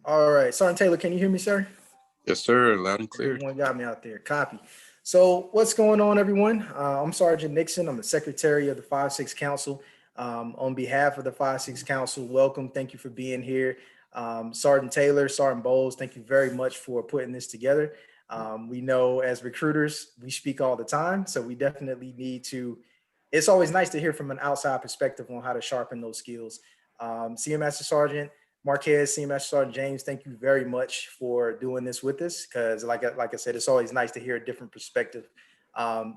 All right, Sergeant Taylor, can you hear me, sir? Yes, sir. Loud and clear. Everyone got me out there. Copy. So what's going on, everyone? I'm Sergeant Nixon. I'm the Secretary of the 5-6 Council. On behalf of the 5-6 Council, welcome. Thank you for being here. Sergeant Taylor, Sergeant Bowles, thank you very much for putting this together. We know as recruiters, we speak all the time, so we definitely need to, it's always nice to hear from an outside perspective on how to sharpen those skills. Senior Master Sergeant Marquez, Senior Master Sergeant James, thank you very much for doing this with us, because like I said, it's always nice to hear a different perspective.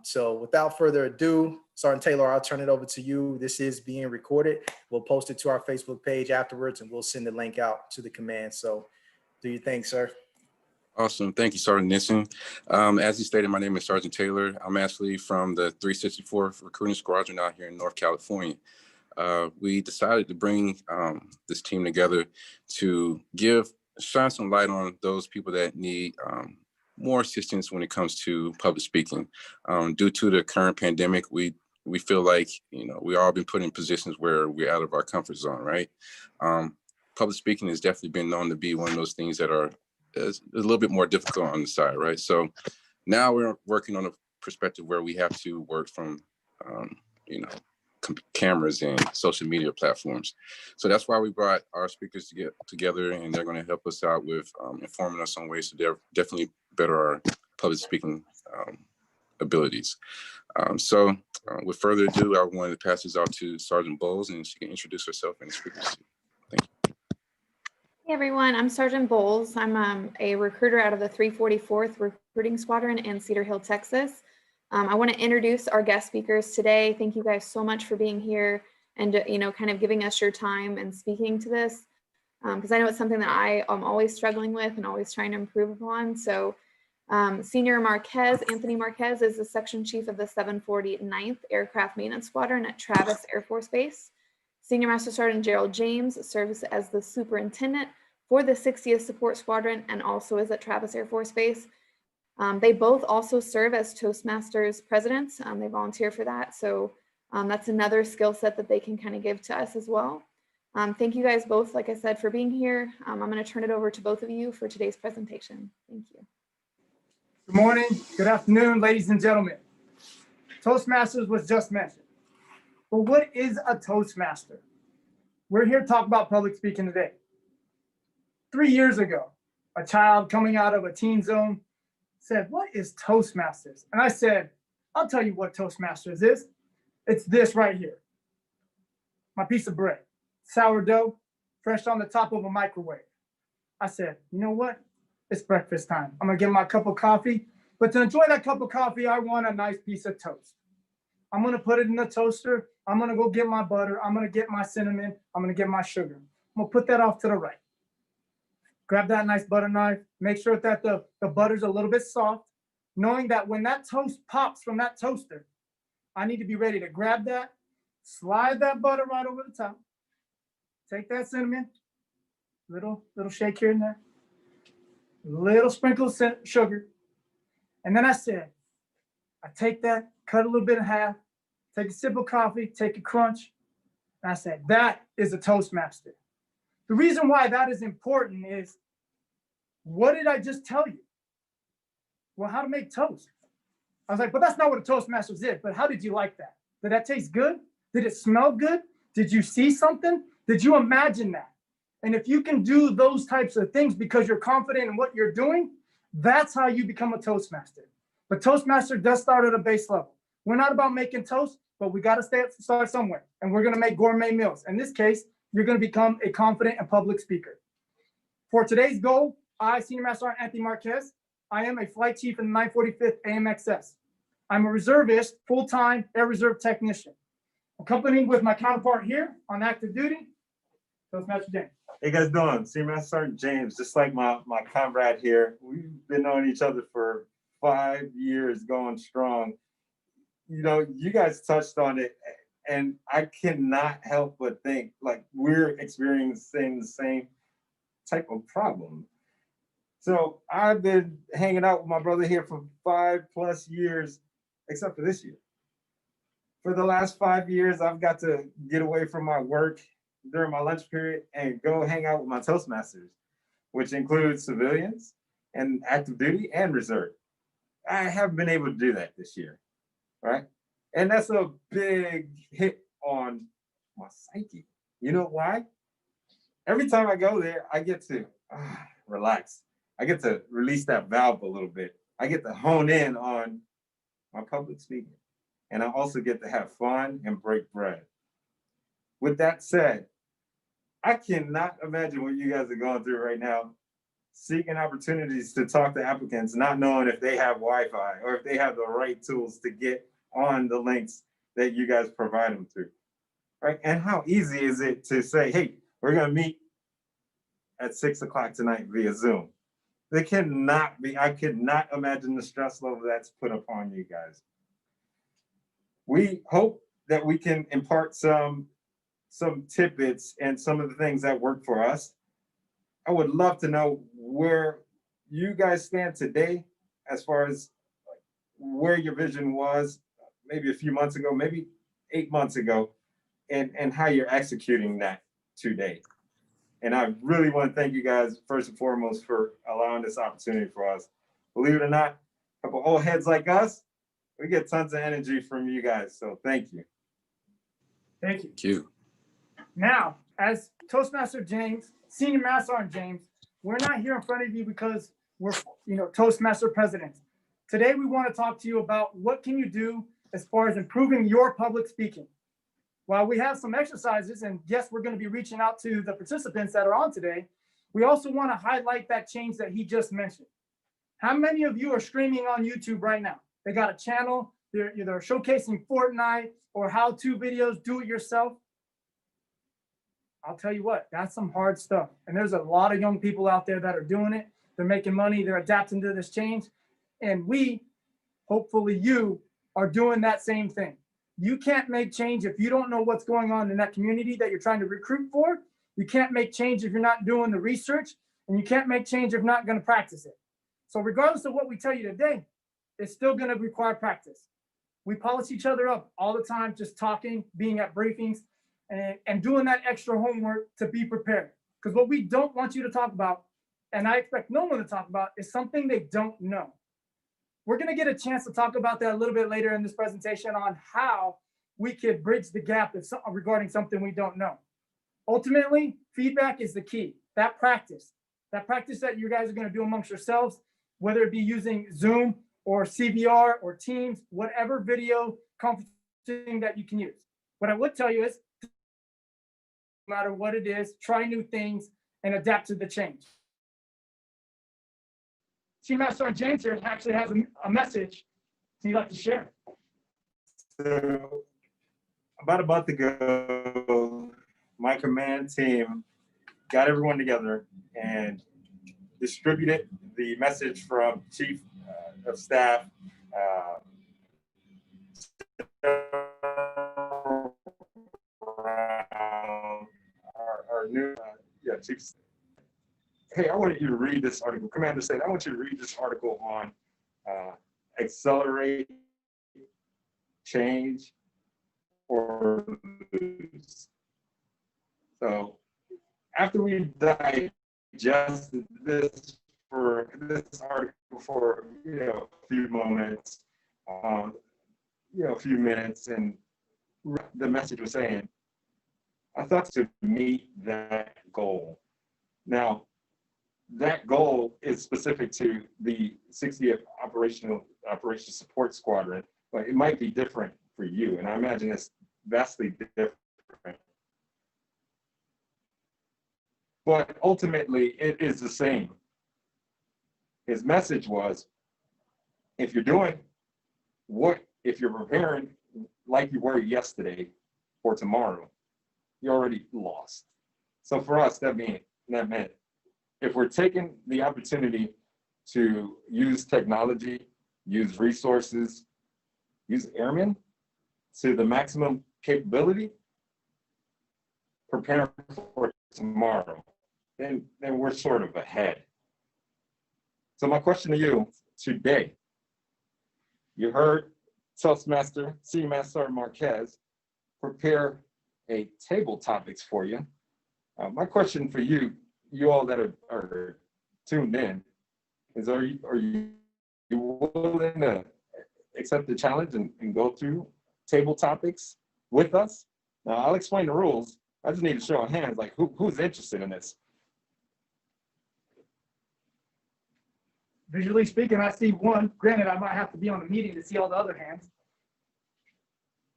So without further ado, Sergeant Taylor, I'll turn it over to you. This is being recorded. We'll post it to our Facebook page afterwards, and we'll send the link out to the command. So do you think, sir? Awesome. Thank you, Sergeant Nissen. As you stated, my name is Sergeant Taylor. I'm actually from the 364th Recruiting Squadron out here in North California. We decided to bring this team together to shine some light on those people that need more assistance when it comes to public speaking. Due to the current pandemic, we feel like, we all been put in positions where we're out of our comfort zone, right? Public speaking has definitely been known to be one of those things that are a little bit more difficult on the side, right? So now we're working on a perspective where we have to work from, cameras and social media platforms. So that's why we brought our speakers to get together, and they're going to help us out with informing us on ways to definitely better our public speaking abilities. So with further ado, I wanted to pass this out to Sergeant Bowles, and she can introduce herself and the speakers. Thank you. Hey everyone, I'm Sergeant Bowles. I'm a recruiter out of the 344th Recruiting Squadron in Cedar Hill, Texas. I want to introduce our guest speakers today. Thank you guys so much for being here and kind of giving us your time and speaking to this, because I know it's something that I am always struggling with and always trying to improve upon. So Senior Anthony Marquez is the Section Chief of the 749th Aircraft Maintenance Squadron at Travis Air Force Base. Senior Master Sergeant Gerald James serves as the Superintendent for the 60th Support Squadron and also is at Travis Air Force Base. They both also serve as Toastmasters presidents. They volunteer for that. So that's another skill set that they can kind of give to us as well. Thank you guys both, like I said, for being here. I'm going to turn it over to both of you for today's presentation. Thank you. Good morning, good afternoon, ladies and gentlemen. Toastmasters was just mentioned. But what is a Toastmaster? We're here to talk about public speaking today. 3 years ago, a child coming out of a teen zone said, "What is Toastmasters?" And I said, "I'll tell you what Toastmasters is. It's this right here. My piece of bread, sourdough, fresh on the top of a microwave." I said, "You know what? It's breakfast time. I'm gonna get my cup of coffee, but to enjoy that cup of coffee, I want a nice piece of toast. I'm gonna put it in the toaster. I'm gonna go get my butter. I'm gonna get my cinnamon. I'm gonna get my sugar. I'm gonna put that off to the right. Grab that nice butter knife. Make sure that the butter's a little bit soft, knowing that when that toast pops from that toaster, I need to be ready to grab that, slide that butter right over the top, take that cinnamon, little shake here and there, little sprinkle of sugar. And then I said, I take that, cut a little bit in half, take a sip of coffee, take a crunch. And I said, that is a Toastmaster. The reason why that is important is, what did I just tell you? Well, how to make toast. I was like, but that's not what a Toastmaster is. But how did you like that? Did that taste good? Did it smell good? Did you see something? Did you imagine that? And if you can do those types of things because you're confident in what you're doing, that's how you become a Toastmaster. But Toastmaster does start at a base level. We're not about making toast, but we got to start somewhere. And we're going to make gourmet meals. In this case, you're going to become a confident and public speaker. For today's goal, I, Senior Master Sergeant Anthony Marquez, I am a flight chief in the 945th AMXS. I'm a reservist, full-time Air Reserve technician. Accompanied with my counterpart here on active duty, Toastmaster James. Hey guys doing? Senior Master Sergeant James, just like my comrade here. We've been knowing each other for 5 years going strong. You guys touched on it, and I cannot help but think like we're experiencing the same type of problem. So I've been hanging out with my brother here for 5+ years, except for this year. For the last 5 years, I've got to get away from my work during my lunch period and go hang out with my Toastmasters, which includes civilians and active duty and reserve. I haven't been able to do that this year, right? And that's a big hit on my psyche. You know why? Every time I go there, I get to relax. I get to release that valve a little bit. I get to hone in on my public speaking. And I also get to have fun and break bread. With that said, I cannot imagine what you guys are going through right now, seeking opportunities to talk to applicants, not knowing if they have Wi-Fi or if they have the right tools to get on the links that you guys provide them through, right? And how easy is it to say, hey, we're gonna meet at 6 o'clock tonight via Zoom? They cannot be, I could not imagine the stress level that's put upon you guys. We hope that we can impart some tidbits and some of the things that work for us. I would love to know where you guys stand today as far as where your vision was maybe a few months ago, maybe 8 months ago, and how you're executing that today. And I really want to thank you guys first and foremost for allowing this opportunity for us. Believe it or not, a couple old heads like us, we get tons of energy from you guys. So thank you. Thank you. Thank you. Now, as Toastmaster James, Senior Master Sergeant James, we're not here in front of you because we're, Toastmaster presidents. Today, we want to talk to you about what can you do as far as improving your public speaking. While we have some exercises, and yes, we're going to be reaching out to the participants that are on today, we also want to highlight that change that he just mentioned. How many of you are streaming on YouTube right now? They got a channel, they're either showcasing Fortnite or how-to videos, do it yourself. I'll tell you what, that's some hard stuff. And there's a lot of young people out there that are doing it. They're making money, they're adapting to this change. And we, hopefully you, are doing that same thing. You can't make change if you don't know what's going on in that community that you're trying to recruit for. You can't make change if you're not doing the research, and you can't make change if you're not going to practice it. So regardless of what we tell you today, it's still going to require practice. We polish each other up all the time, just talking, being at briefings, and doing that extra homework to be prepared. Because what we don't want you to talk about, and I expect no one to talk about, is something they don't know. We're going to get a chance to talk about that a little bit later in this presentation on how we could bridge the gap regarding something we don't know. Ultimately, feedback is the key. That practice that you guys are going to do amongst yourselves, whether it be using Zoom or CVR or Teams, whatever video conferencing that you can use. What I would tell you is, no matter what it is, try new things and adapt to the change. Chief Master Sergeant James here actually has a message he'd like to share. So about a month ago, my command team got everyone together and distributed the message from Chief of Staff, our new Chief. Hey, I want you to read this article. Commander said, I want you to read this article on accelerate change or lose. So after we digested this article for a few moments, a few minutes, and the message was saying, I thought to meet that goal. Now, that goal is specific to the 60th Operations Support Squadron, but it might be different for you. And I imagine it's vastly different. But ultimately, it is the same. His message was, if you're preparing like you were yesterday for tomorrow, you already lost. So for us, that meant if we're taking the opportunity to use technology, use resources, use airmen to the maximum capability, preparing for tomorrow, then we're sort of ahead. So my question to you today, you heard Toastmaster, Senior Master Sergeant Marquez prepare a table topics for you. My question for you all that are tuned in is, are you willing to accept the challenge and go through table topics with us? Now, I'll explain the rules. I just need a show of hands, like who's interested in this? Visually speaking, I see one. Granted, I might have to be on the meeting to see all the other hands.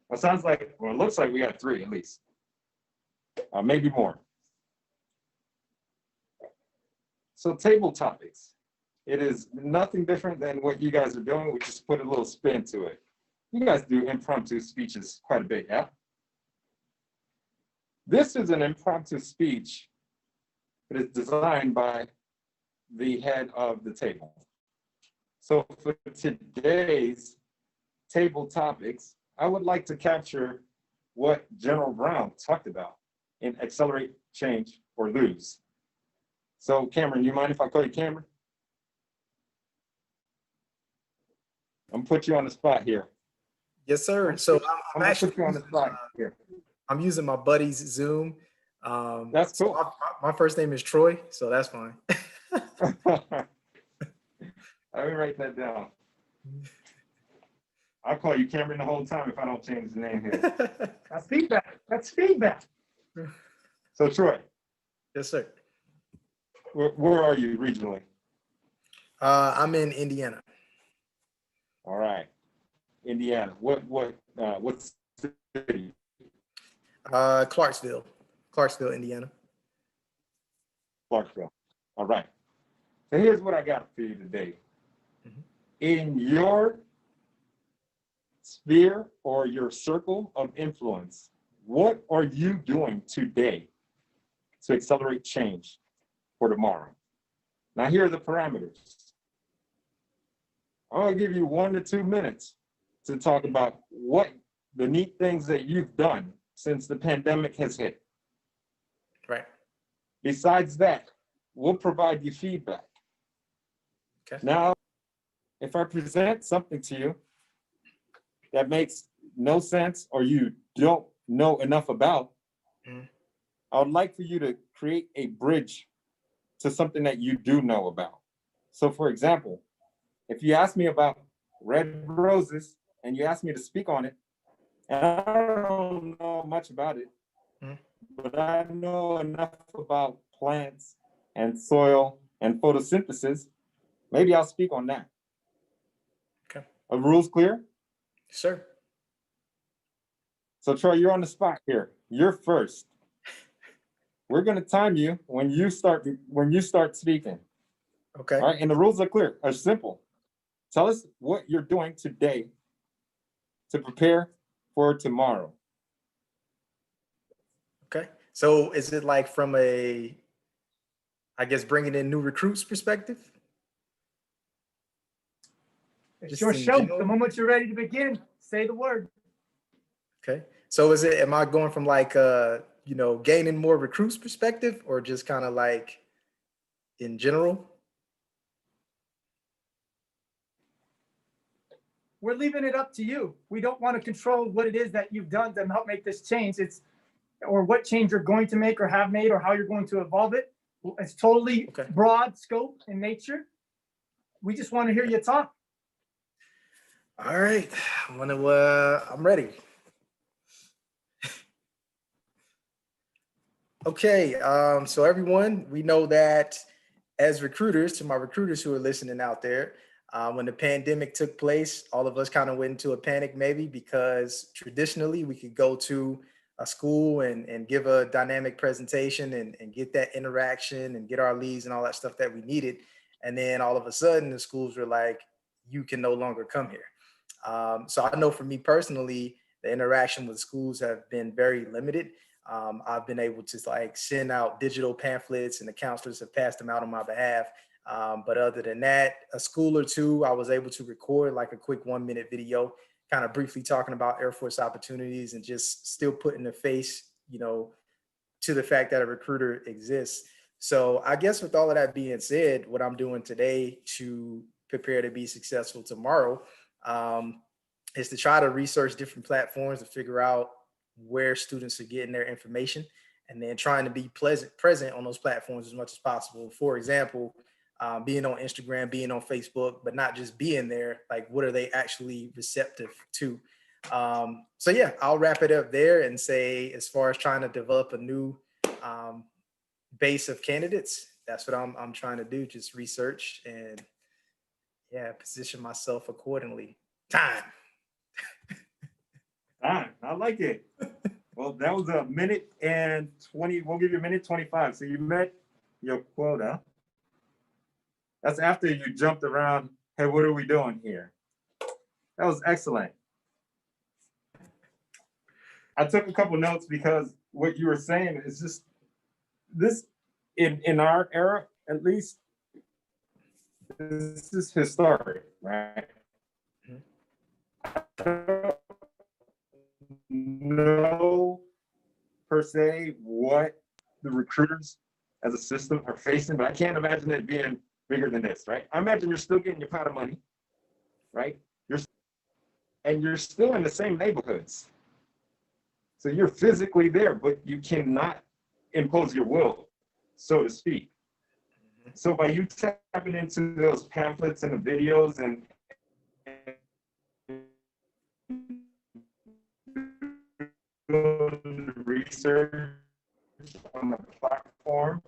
Well, sounds like, well, it looks like we got 3 at least, maybe more. So table topics, it is nothing different than what you guys are doing. We just put a little spin to it. You guys do impromptu speeches quite a bit, yeah? This is an impromptu speech that is designed by the head of the table. So for today's table topics, I would like to capture what General Brown talked about in Accelerate, Change, or Lose. So Cameron, you mind if I call you Cameron? I'm gonna put you on the spot here. Yes, sir. So I'm gonna put you on the spot here. I'm using my buddy's Zoom. That's cool. So my first name is Troy, so that's fine. Let me write that down. I'll call you Cameron the whole time if I don't change the name here. That's feedback. That's feedback. So Troy, Yes, sir. where are you regionally? I'm in Indiana. All right, Indiana. What city? Clarksville, Indiana. Clarksville. All right. So here's what I got for you today. Mhm. In your sphere or your circle of influence, what are you doing today to accelerate change for tomorrow? Now, here are the parameters. I'm gonna give you 1 to 2 minutes to talk about what the neat things that you've done since the pandemic has hit. Right. Besides that, we'll provide you feedback. Okay. Now, if I present something to you that makes no sense or you don't know enough about, Mhm. I would like for you to create a bridge to something that you do know about. So for example, if you ask me about red roses and you ask me to speak on it, and I don't know much about it, Mhm. but I know enough about plants and soil and photosynthesis, maybe I'll speak on that. Okay. Are rules clear? Sir. So Troy, you're on the spot here. You're first. We're gonna time you when you start speaking. Okay. All right, and the rules are clear, are simple. Tell us what you're doing today to prepare for tomorrow. Okay. So is it like from a, I guess, bringing in new recruits perspective? It's Just your in show. general? The moment you're ready to begin, say the word. Okay. So am I going from like, gaining more recruits perspective or just kind of like in general? We're leaving it up to you. We don't want to control what it is that you've done to help make this change. Or what change you're going to make or have made or how you're going to evolve it. It's totally Okay. broad scope in nature. We just want to hear you talk. All right. I'm ready. Okay. So everyone, we know that as recruiters, to my recruiters who are listening out there, when the pandemic took place, all of us kind of went into a panic maybe because traditionally we could go to a school and give a dynamic presentation and get that interaction and get our leads and all that stuff that we needed. And then all of a sudden the schools were like, you can no longer come here. So I know for me personally, the interaction with schools have been very limited. I've been able to like send out digital pamphlets and the counselors have passed them out on my behalf. But other than that, a school or two, I was able to record like a quick 1-minute video, kind of briefly talking about Air Force opportunities and just still putting a face, to the fact that a recruiter exists. So I guess with all of that being said, what I'm doing today to prepare to be successful tomorrow is to try to research different platforms to figure out where students are getting their information, and then trying to be present on those platforms as much as possible. For example, being on Instagram, being on Facebook, but not just being there. Like, what are they actually receptive to? So yeah, I'll wrap it up there and say, as far as trying to develop a new base of candidates, that's what I'm trying to do. Just research and yeah, position myself accordingly. Time. Ah, I like it. Well, that was a minute and 20. We'll give you a minute 25. So you met your quota. That's after you jumped around. Hey, what are we doing here? That was excellent. I took a couple notes because what you were saying is just this in our era, at least, this is historic, right? Know per se what the recruiters as a system are facing, but I can't imagine it being bigger than this, right? I imagine you're still getting your pot of money, right? You're still in the same neighborhoods. So you're physically there, but you cannot impose your will, so to speak. So by you tapping into those pamphlets and the videos and research on the platform,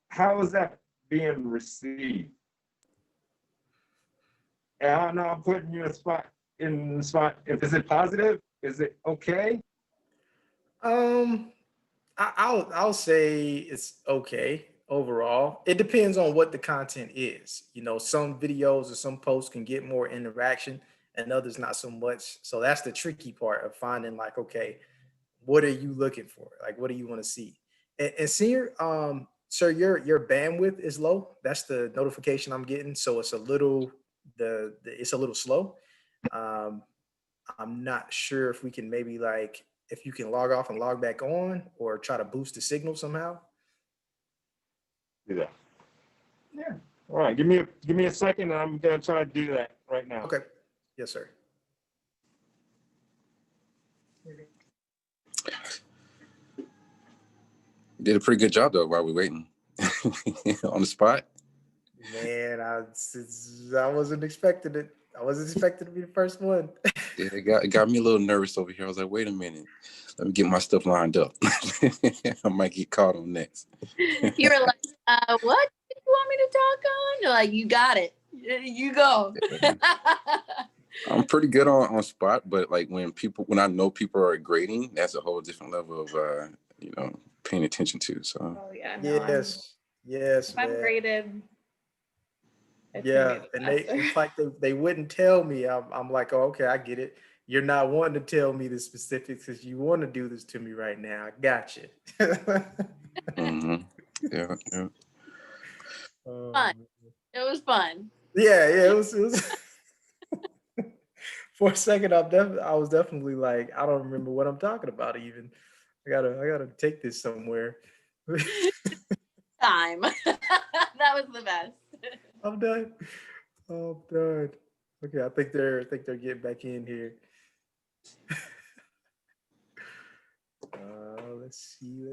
how is that being received? And I don't know, I'm putting you in the spot. Is it positive? Is it okay? I'll say it's okay overall. It depends on what the content is. You know, some videos or some posts can get more interaction and others not so much. So that's the tricky part of finding, like, okay, what are you looking for? Like, what do you want to see? And senior, sir, your bandwidth is low. That's the notification I'm getting. So it's a little it's a little slow. Um, I'm not sure if we can maybe, like, if you can log off and log back on or try to boost the signal somehow. Do that. Yeah. All right. Give me a second, and I'm gonna try to do that right now. Okay. Yes, sir. Did a pretty good job though while we're waiting on the spot. Man, I wasn't expecting it. I wasn't expecting to be the first one. Yeah, it got me a little nervous over here. I was like, wait a minute, let me get my stuff lined up. I might get caught on next. You were like, what do you want me to talk on? You're like, you got it. You go. I'm pretty good on spot, but like when I know people are grading, that's a whole different level of paying attention to. So Oh yeah, no, yes, if I'm man. graded. It's Yeah, gonna be a and disaster. it's like they wouldn't tell me. I'm like, oh, okay, I get it. You're not wanting to tell me the specifics because you want to do this to me right now. I got you. mm-hmm. Yeah. Fun. It was fun. Yeah, it was for a second. I was definitely like, I don't remember what I'm talking about even. I gotta take this somewhere. Time. That was the best. I'm done. I'm done. Okay, I think they're getting back in here. Let's see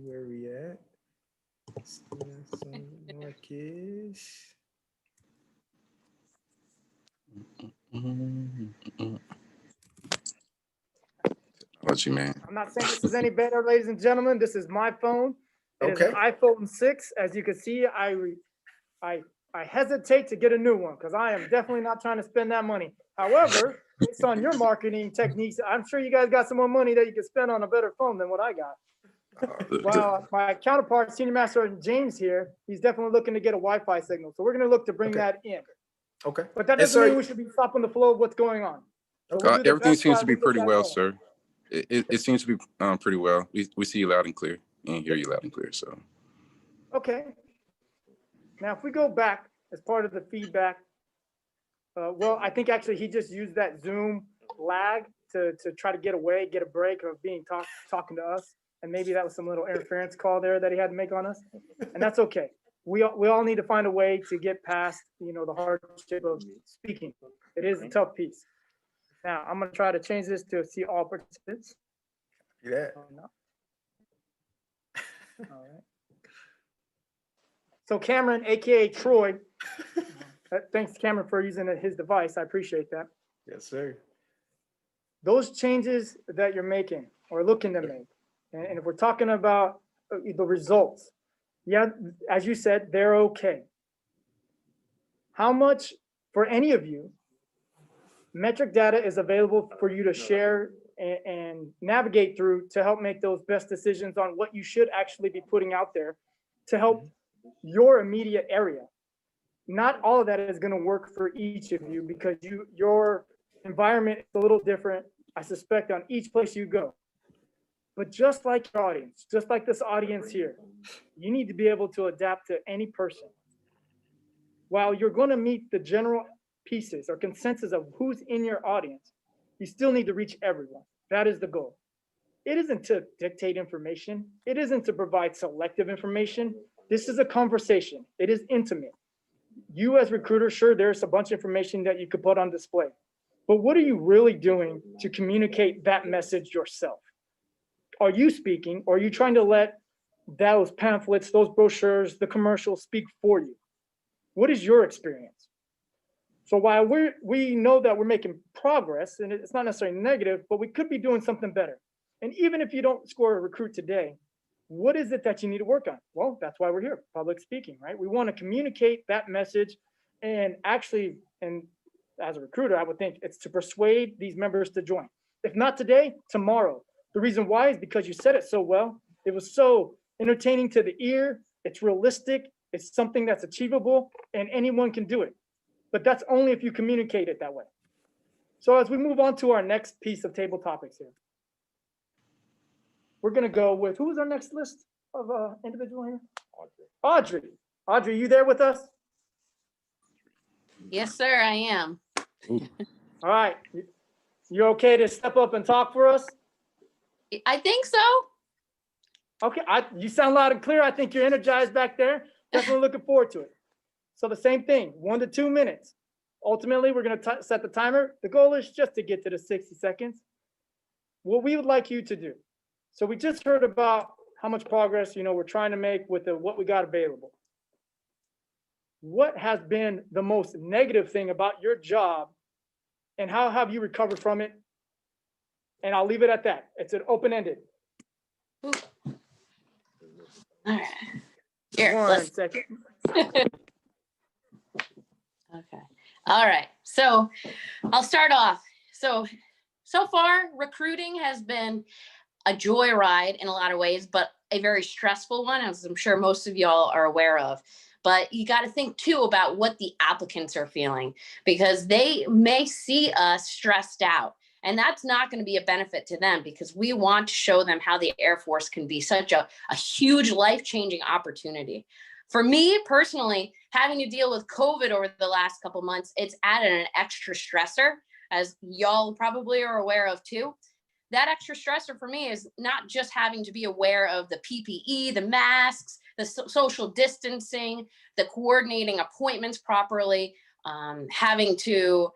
where we at. Marcus. What you, man? I'm not saying this is any better, ladies and gentlemen. This is my phone. It is an Okay. iPhone 6. As you can see, I hesitate to get a new one because I am definitely not trying to spend that money. However, based on your marketing techniques, I'm sure you guys got some more money that you can spend on a better phone than what I got. Well, my counterpart, Senior Master Sergeant James here, he's definitely looking to get a Wi-Fi signal. So we're going to look to bring Okay. that in. Okay. But that And doesn't mean sir, we should be stopping the flow of what's going on. So we'll do the Everything best seems while to be we get pretty that well, going. sir. It seems to be pretty well. We see you loud and clear and hear you loud and clear. So Okay. Now, if we go back as part of the feedback, well, I think actually he just used that Zoom lag to try to get away, get a break of being talking to us. And maybe that was some little interference call there that he had to make on us. And that's okay. We all need to find a way to get past, the hardship of speaking. It is a tough piece. Now, I'm gonna try to change this to see all participants. Yeah. Oh, no. All right. So Cameron, AKA Troy, thanks Cameron for using his device. I appreciate that. Yes, sir. Those changes that you're making or looking to make, and if we're talking about the results, yeah, as you said, they're okay. How much, for any of you, metric data is available for you to share and navigate through to help make those best decisions on what you should actually be putting out there to help your immediate area? Not all of that is going to work for each of you because your environment is a little different, I suspect, on each place you go. But just like your audience, just like this audience here, you need to be able to adapt to any person. While you're going to meet the general pieces or consensus of who's in your audience, you still need to reach everyone. That is the goal. It isn't to dictate information. It isn't to provide selective information. This is a conversation. It is intimate. You as recruiters, sure, there's a bunch of information that you could put on display, but what are you really doing to communicate that message yourself? Are you speaking, or are you trying to let those pamphlets, those brochures, the commercials speak for you? What is your experience? So while we know that we're making progress, and it's not necessarily negative, but we could be doing something better. And even if you don't score a recruit today, what is it that you need to work on? Well, that's why we're here, public speaking, right? We want to communicate that message, and actually, and as a recruiter, I would think it's to persuade these members to join. If not today, tomorrow. The reason why is because you said it so well. It was so entertaining to the ear. It's realistic. It's something that's achievable, and anyone can do it. But that's only if you communicate it that way. So as we move on to our next piece of table topics here, we're going to go with, who is our next list of individual here? Audrey. Audrey, you there with us? Yes, sir, I am. All right. You okay to step up and talk for us? I think so. Okay, you sound loud and clear. I think you're energized back there. Definitely looking forward to it. So the same thing, 1 to 2 minutes. Ultimately, we're going to set the timer. The goal is just to get to the 60 seconds. What we would like you to do. So we just heard about how much progress, we're trying to make with what we got available. What has been the most negative thing about your job, and how have you recovered from it? And I'll leave it at that. It's an open-ended. All right. Here, One second. Okay. All right. So I'll start off. So far, recruiting has been a joyride in a lot of ways, but a very stressful one, as I'm sure most of y'all are aware of. But you got to think too about what the applicants are feeling, because they may see us stressed out. And that's not going to be a benefit to them, because we want to show them how the Air Force can be such a huge life-changing opportunity. For me personally, having to deal with COVID over the last couple months, it's added an extra stressor, as y'all probably are aware of too. That extra stressor for me is not just having to be aware of the PPE, the masks, the social distancing, the coordinating appointments properly, having to,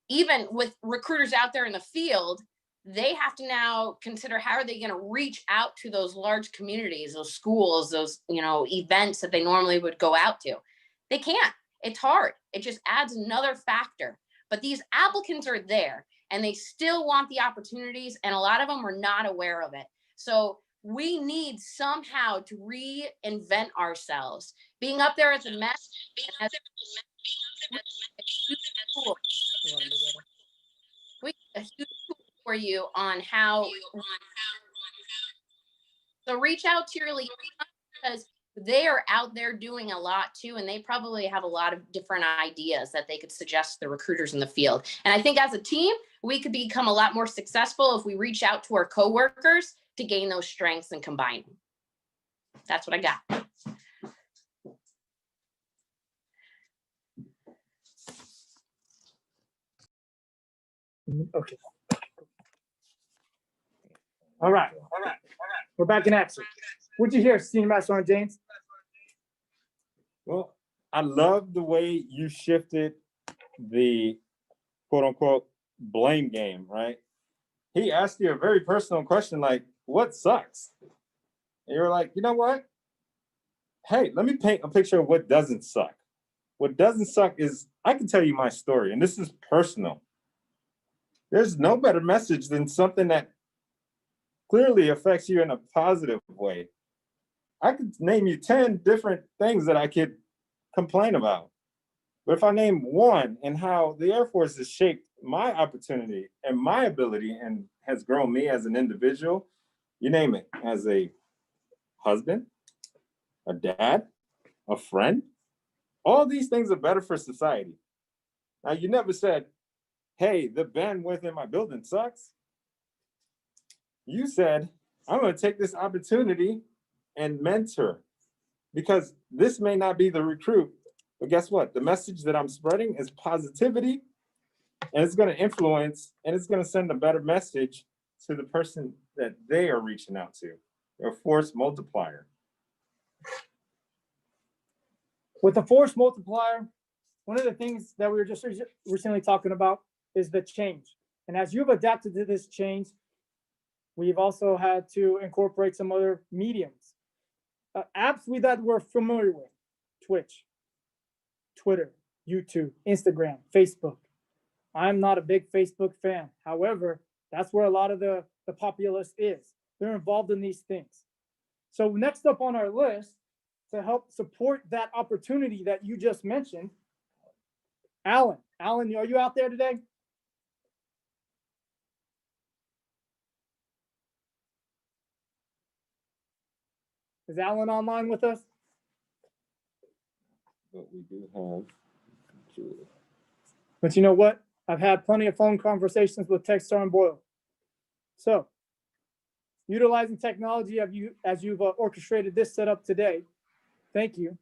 even with recruiters out there in the field, they have to now consider how are they going to reach out to those large communities, those schools, those events that they normally would go out to. They can't. It's hard. It just adds another factor. But these applicants are there, and they still want the opportunities, and a lot of them are not aware of it. So we need somehow to reinvent ourselves. Being up there as a mess, a huge tool for you on how. So reach out to your leaders, because they are out there doing a lot too, and they probably have a lot of different ideas that they could suggest to the recruiters in the field. And I think as a team, we could become a lot more successful if we reach out to our coworkers to gain those strengths and combine them. That's what I got. Okay. All right. We're back in action. What'd you hear, Senior Master Sergeant James? Well, I love the way you shifted the quote unquote blame game, right? He asked you a very personal question like, what sucks? And you're like, you know what? Hey, let me paint a picture of what doesn't suck. What doesn't suck is I can tell you my story, and this is personal. There's no better message than something that clearly affects you in a positive way. I could name you 10 different things that I could complain about. But if I name one and how the Air Force has shaped my opportunity and my ability and has grown me as an individual, you name it, as a husband, a dad, a friend, all these things are better for society. Now, you never said, hey, the bandwidth in my building sucks. You said, I'm going to take this opportunity and mentor, because this may not be the recruit, but guess what? The message that I'm spreading is positivity, and it's going to influence, and it's going to send a better message to the person that they are reaching out to. A force multiplier. With the force multiplier, one of the things that we were just recently talking about is the change. And as you've adapted to this change, we've also had to incorporate some other mediums. Apps that we're familiar with: Twitch, Twitter, YouTube, Instagram, Facebook. I'm not a big Facebook fan. However, that's where a lot of the populace is. They're involved in these things. So next up on our list, to help support that opportunity that you just mentioned, Alan. Alan, are you out there today? Is Alan online with us? But we do have Julie. But you know what? I've had plenty of phone conversations with Techstar and Boyle. So, utilizing technology as you've orchestrated this setup today, thank you.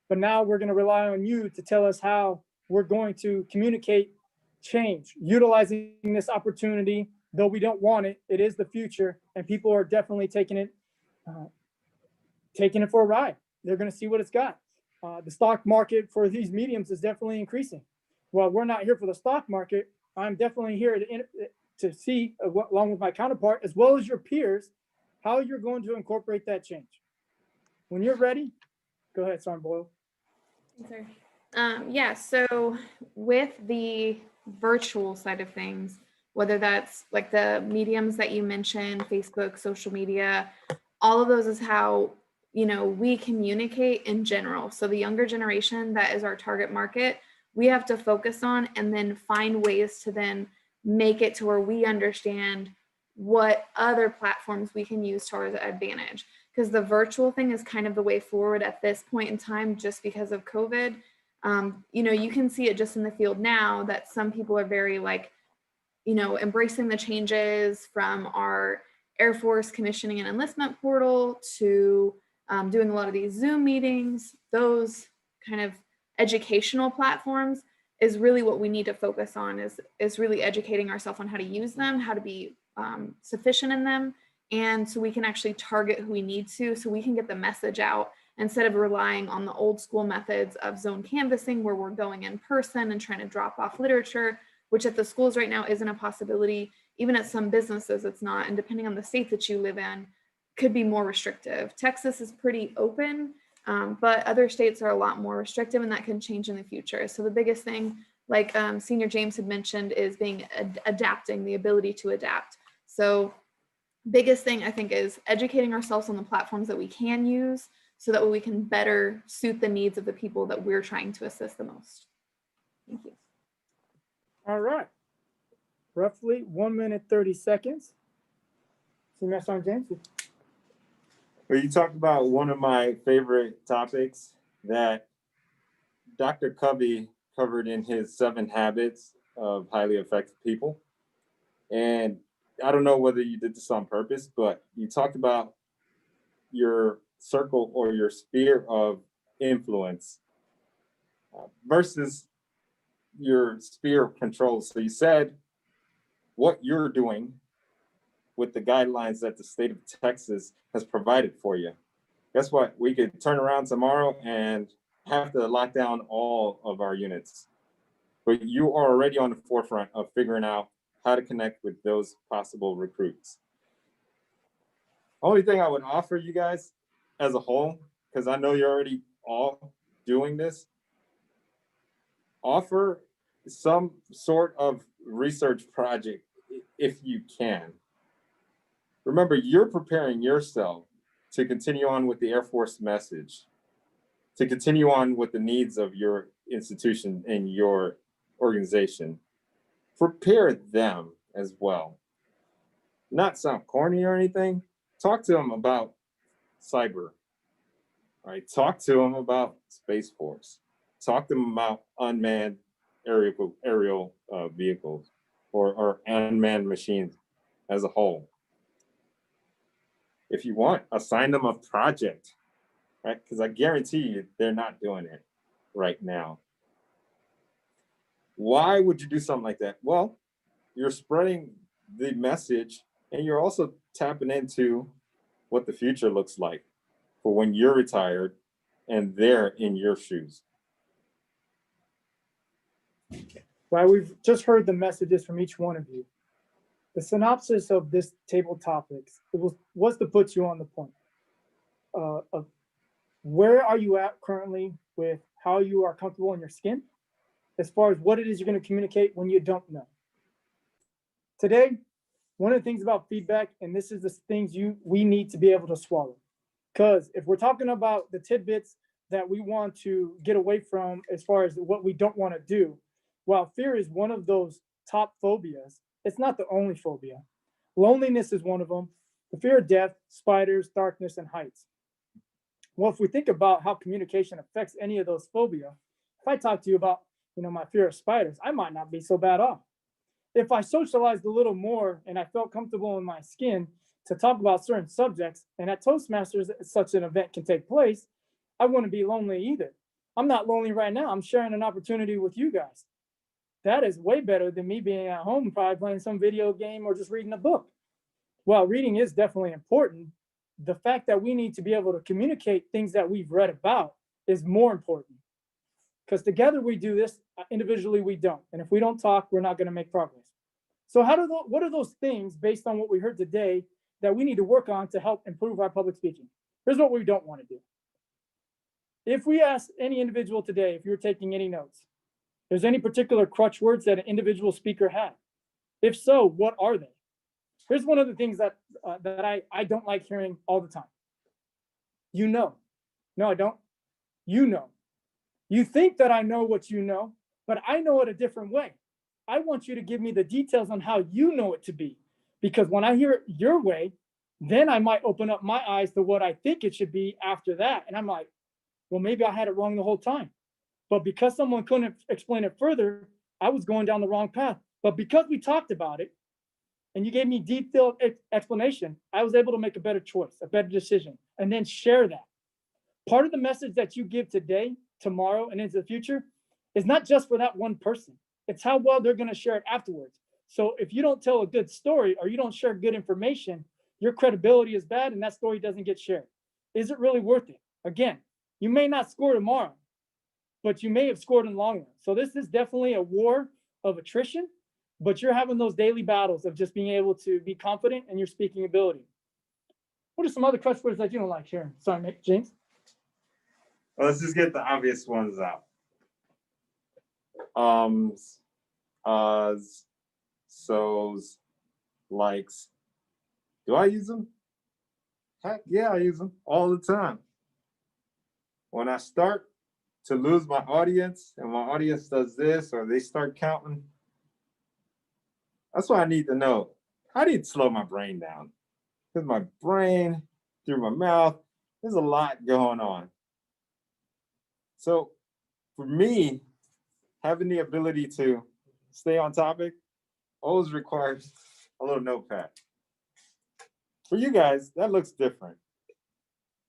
But now we're going to rely on you to tell us how we're going to communicate change, utilizing this opportunity. Though we don't want it, it is the future, and people are definitely taking it for a ride. They're going to see what it's got. The stock market for these mediums is definitely increasing. While we're not here for the stock market, I'm definitely here to see, along with my counterpart, as well as your peers, how you're going to incorporate that change. When you're ready, go ahead, Sergeant Boyle. Yeah, so with the virtual side of things, whether that's like the mediums that you mentioned, Facebook, social media, all of those is how, we communicate in general. So the younger generation that is our target market, we have to focus on and then find ways to then make it to where we understand what other platforms we can use to our advantage. Because the virtual thing is kind of the way forward at this point in time, just because of COVID. You can see it just in the field now that some people are very embracing the changes from our Air Force commissioning and enlistment portal to doing a lot of these Zoom meetings. Those kind of educational platforms is really what we need to focus on, is really educating ourselves on how to use them, how to be sufficient in them, and so we can actually target who we need to, so we can get the message out instead of relying on the old school methods of zone canvassing, where we're going in person and trying to drop off literature, which at the schools right now isn't a possibility. Even at some businesses, it's not. And depending on the state that you live in, could be more restrictive. Texas is pretty open, but other states are a lot more restrictive, and that can change in the future. So the biggest thing, like Senior James had mentioned, is adapting, the ability to adapt. So biggest thing I think is educating ourselves on the platforms that we can use, so that way we can better suit the needs of the people that we're trying to assist the most. Thank you. All right. Roughly 1 minute, 30 seconds. Senior Sergeant James. Well, you talked about one of my favorite topics that Dr. Covey covered in his 7 Habits of Highly Effective People. And I don't know whether you did this on purpose, but you talked about your circle or your sphere of influence versus your sphere of control. So you said what you're doing with the guidelines that the state of Texas has provided for you. Guess what? We could turn around tomorrow and have to lock down all of our units. But you are already on the forefront of figuring out how to connect with those possible recruits. Only thing I would offer you guys as a whole, because I know you're already all doing this, offer some sort of research project if you can. Remember, you're preparing yourself to continue on with the Air Force message, to continue on with the needs of your institution and your organization. Prepare them as well. Not sound corny or anything. Talk to them about cyber, right? Talk to them about Space Force. Talk to them about unmanned aerial vehicles or unmanned machines as a whole. If you want, assign them a project, right? Because I guarantee you they're not doing it right now. Why would you do something like that? Well, you're spreading the message and you're also tapping into what the future looks like for when you're retired and they're in your shoes. Well, we've just heard the messages from each one of you. The synopsis of this table topics was to put you on the point of where are you at currently with how you are comfortable in your skin, as far as what it is you're going to communicate when you don't know. Today, one of the things about feedback, and this is the things we need to be able to swallow, because if we're talking about the tidbits that we want to get away from as far as what we don't want to do, while fear is one of those top phobias, it's not the only phobia. Loneliness is one of them. The fear of death, spiders, darkness, and heights. Well, if we think about how communication affects any of those phobia, if I talk to you about, my fear of spiders, I might not be so bad off. If I socialized a little more and I felt comfortable in my skin to talk about certain subjects, and at Toastmasters, such an event can take place, I wouldn't be lonely either. I'm not lonely right now. I'm sharing an opportunity with you guys. That is way better than me being at home, probably playing some video game or just reading a book. While reading is definitely important, the fact that we need to be able to communicate things that we've read about is more important. Because together we do this, individually we don't. And if we don't talk, we're not going to make progress. So what are those things based on what we heard today that we need to work on to help improve our public speaking? Here's what we don't want to do. If we ask any individual today, if you're taking any notes, there's any particular crutch words that an individual speaker had? If so, what are they? Here's one of the things that I don't like hearing all the time. No, I don't. You think that I know what you know, but I know it a different way. I want you to give me the details on how you know it to be, because when I hear it your way, then I might open up my eyes to what I think it should be after that. And I'm like, well, maybe I had it wrong the whole time. But because someone couldn't explain it further, I was going down the wrong path. But because we talked about it and you gave me detailed explanation, I was able to make a better choice, a better decision, and then share that. Part of the message that you give today, tomorrow, and into the future is not just for that one person. It's how well they're going to share it afterwards. So if you don't tell a good story or you don't share good information, your credibility is bad and that story doesn't get shared. Is it really worth it? Again, you may not score tomorrow, but you may have scored in the long run. So this is definitely a war of attrition, but you're having those daily battles of just being able to be confident in your speaking ability. What are some other crutch words that you don't like sharing? Sorry, James. Well, let's just get the obvious ones out. Uhs, so's, likes. Do I use them? Heck yeah, I use them all the time. When I start to lose my audience and my audience does this or they start counting, that's what I need to know. I need to slow my brain down, because my brain through my mouth, there's a lot going on. So for me, having the ability to stay on topic always requires a little notepad. For you guys, that looks different.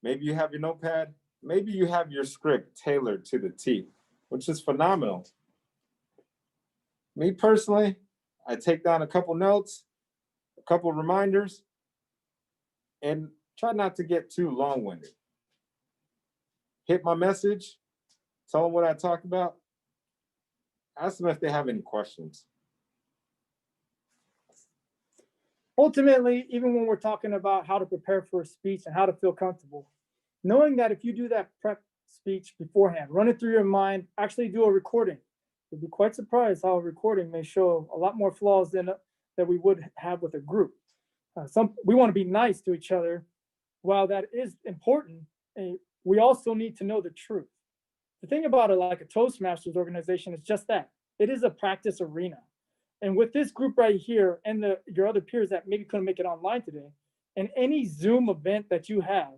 Maybe you have your notepad, maybe you have your script tailored to the T, which is phenomenal. Me personally, I take down a couple notes, a couple reminders, and try not to get too long-winded. Hit my message, tell them what I talked about, ask them if they have any questions. ultimately, even when we're talking about how to prepare for a speech and how to feel comfortable, knowing that if you do that prep speech beforehand, run it through your mind, actually do a recording, you'll be quite surprised how a recording may show a lot more flaws than that we would have with a group. We want to be nice to each other. While that is important, we also need to know the truth. The thing about it, like a Toastmasters organization, is just that. It is a practice arena. And with this group right here and your other peers that maybe couldn't make it online today, and any Zoom event that you have,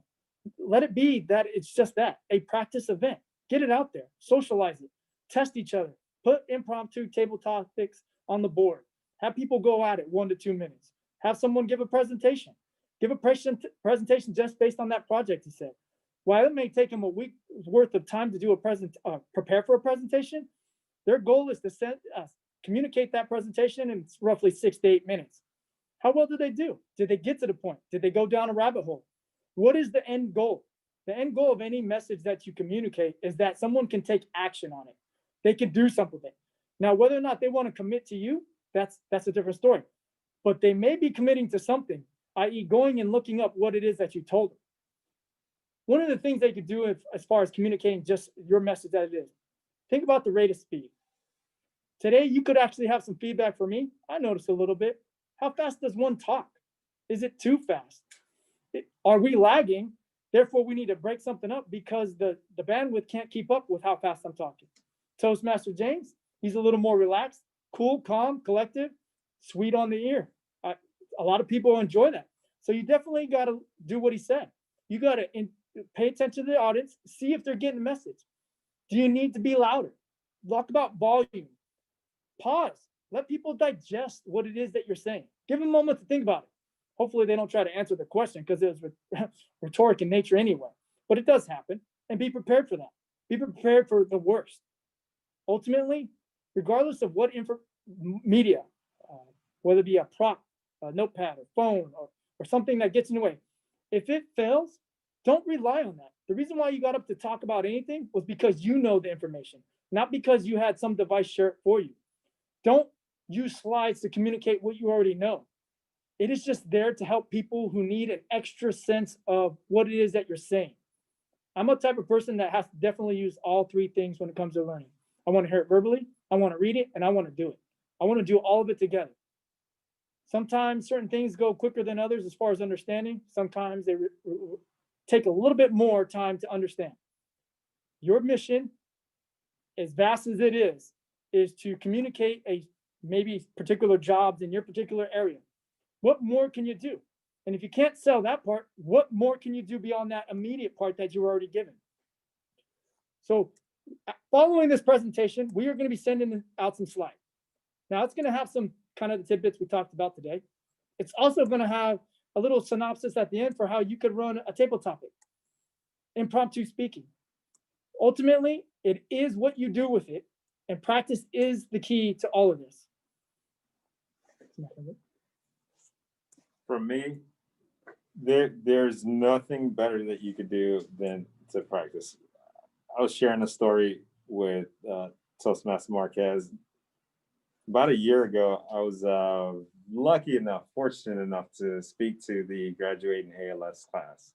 let it be that it's just that, a practice event. Get it out there, socialize it, test each other, put impromptu table topics on the board, have people go at it 1 to 2 minutes, have someone give a presentation, presentation just based on that project he said. While it may take them a week's worth of time to do prepare for a presentation, their goal is to communicate that presentation in roughly 6 to 8 minutes. How well did they do? Did they get to the point? Did they go down a rabbit hole? What is the end goal? The end goal of any message that you communicate is that someone can take action on it. They can do something. Now, whether or not they want to commit to you, that's a different story. But they may be committing to something, i.e. going and looking up what it is that you told them. One of the things they could do as far as communicating just your message as it is, think about the rate of speed. Today, you could actually have some feedback for me. I noticed a little bit. How fast does one talk? Is it too fast? Are we lagging? Therefore, we need to break something up because the bandwidth can't keep up with how fast I'm talking. Toastmaster James, he's a little more relaxed, cool, calm, collective, sweet on the ear. A lot of people enjoy that. So you definitely got to do what he said. You got to pay attention to the audience, see if they're getting the message. Do you need to be louder? Talk about volume. Pause. Let people digest what it is that you're saying. Give them a moment to think about it. Hopefully they don't try to answer the question because it was rhetoric in nature anyway. But it does happen, and be prepared for that. Be prepared for the worst. Ultimately, regardless of what media, whether it be a prop, a notepad, or phone, or something that gets in the way, if it fails, don't rely on that. The reason why you got up to talk about anything was because you know the information, not because you had some device share it for you. Don't use slides to communicate what you already know. It is just there to help people who need an extra sense of what it is that you're saying. I'm a type of person that has to definitely use all three things when it comes to learning. I want to hear it verbally, I want to read it, and I want to do it. I want to do all of it together. Sometimes certain things go quicker than others as far as understanding. Sometimes they take a little bit more time to understand. Your mission, as vast as it is to communicate maybe particular jobs in your particular area. What more can you do? And if you can't sell that part, what more can you do beyond that immediate part that you were already given? So following this presentation, we are going to be sending out some slides. Now it's going to have some kind of the tidbits we talked about today. It's also going to have a little synopsis at the end for how you could run a table topic. Impromptu speaking. Ultimately, it is what you do with it, and practice is the key to all of this. For me, there's nothing better that you could do than to practice. I was sharing a story with Toastmaster Marquez. About a year ago, I was lucky enough, fortunate enough to speak to the graduating ALS class.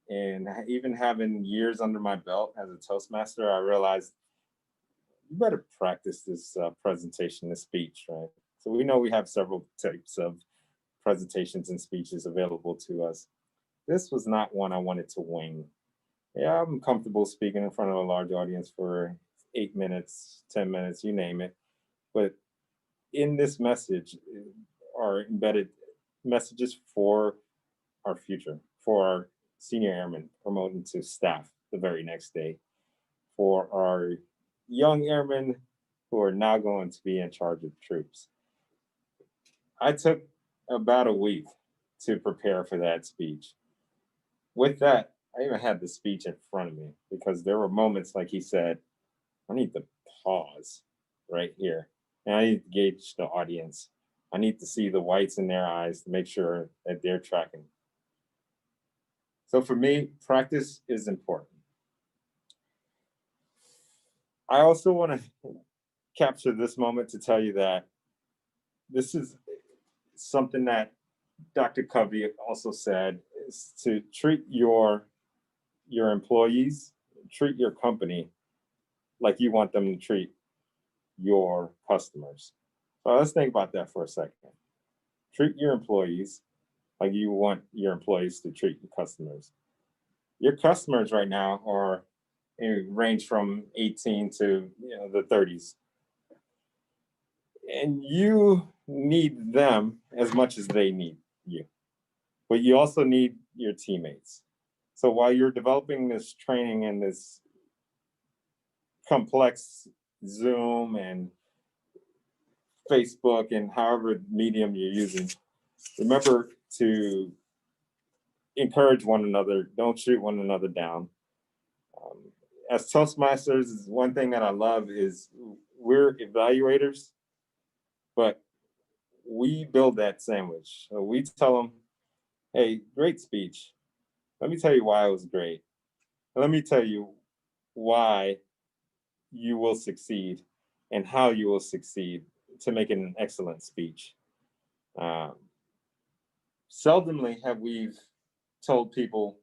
And even having years under my belt as a Toastmaster, I realized you better practice this presentation, this speech, right? So we know we have several types of presentations and speeches available to us. This was not one I wanted to wing. Yeah, I'm comfortable speaking in front of a large audience for 8 minutes, 10 minutes, you name it. But in this message are embedded messages for our future, for our senior airmen promoting to staff the very next day, for our young airmen who are now going to be in charge of troops. I took about a week to prepare for that speech. With that, I even had the speech in front of me because there were moments, like he said, I need to pause right here. And I need to gauge the audience. I need to see the whites in their eyes to make sure that they're tracking. So for me, practice is important. I also want to capture this moment to tell you that this is something that Dr. Covey also said is to treat your employees, treat your company like you want them to treat your customers. So let's think about that for a second. Treat your employees like you want your employees to treat your customers. Your customers right now are range from 18 to the 30s. And you need them as much as they need you. But you also need your teammates. So while you're developing this training and this complex Zoom and Facebook and however medium you're using, remember to encourage one another. Don't shoot one another down. As Toastmasters, one thing that I love is we're evaluators, but we build that sandwich. So we tell them, hey, great speech. Let me tell you why it was great. Let me tell you why you will succeed and how you will succeed to make it an excellent speech. Seldomly have we told people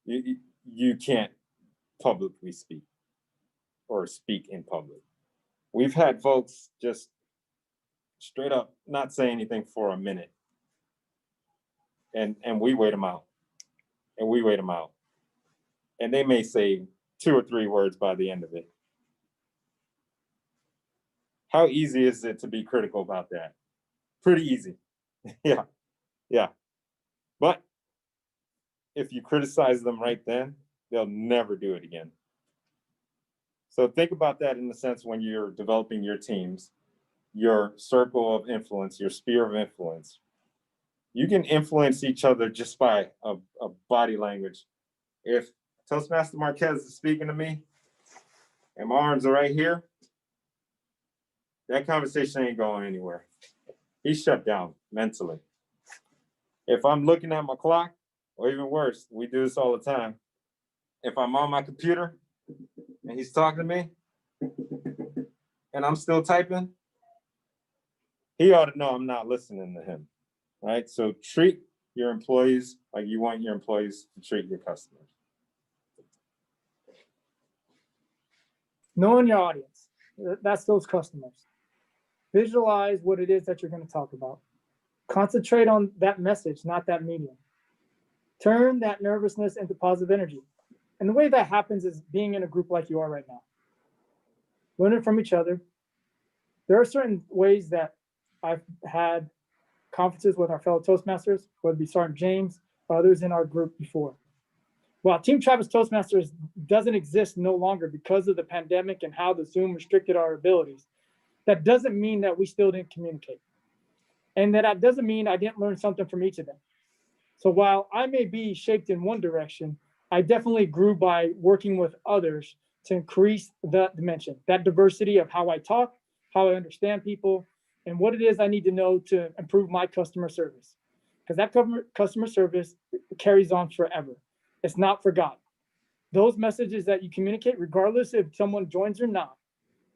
you can't publicly speak or speak in public. We've had folks just straight up not say anything for a minute. And we wait them out. And we wait them out. And they may say 2 or 3 words by the end of it. How easy is it to be critical about that? Pretty easy. Yeah. But if you criticize them right then, they'll never do it again. So think about that in the sense when you're developing your teams, your circle of influence, your sphere of influence. You can influence each other just by a body language. If Toastmaster Marquez is speaking to me and my arms are right here, that conversation ain't going anywhere. He's shut down mentally. If I'm looking at my clock, or even worse, we do this all the time. If I'm on my computer and he's talking to me and I'm still typing, he ought to know I'm not listening to him, right? So treat your employees like you want your employees to treat your customers. Knowing your audience, that's those customers. Visualize what it is that you're going to talk about. Concentrate on that message, not that medium. Turn that nervousness into positive energy. And the way that happens is being in a group like you are right now. Learning from each other. There are certain ways that I've had conferences with our fellow Toastmasters, whether it be Sergeant James or others in our group before. While Team Travis Toastmasters doesn't exist no longer because of the pandemic and how the Zoom restricted our abilities, that doesn't mean that we still didn't communicate. And that doesn't mean I didn't learn something from each of them. So while I may be shaped in one direction, I definitely grew by working with others to increase that dimension, that diversity of how I talk, how I understand people, and what it is I need to know to improve my customer service. Because that customer service carries on forever. It's not forgotten. Those messages that you communicate, regardless if someone joins or not,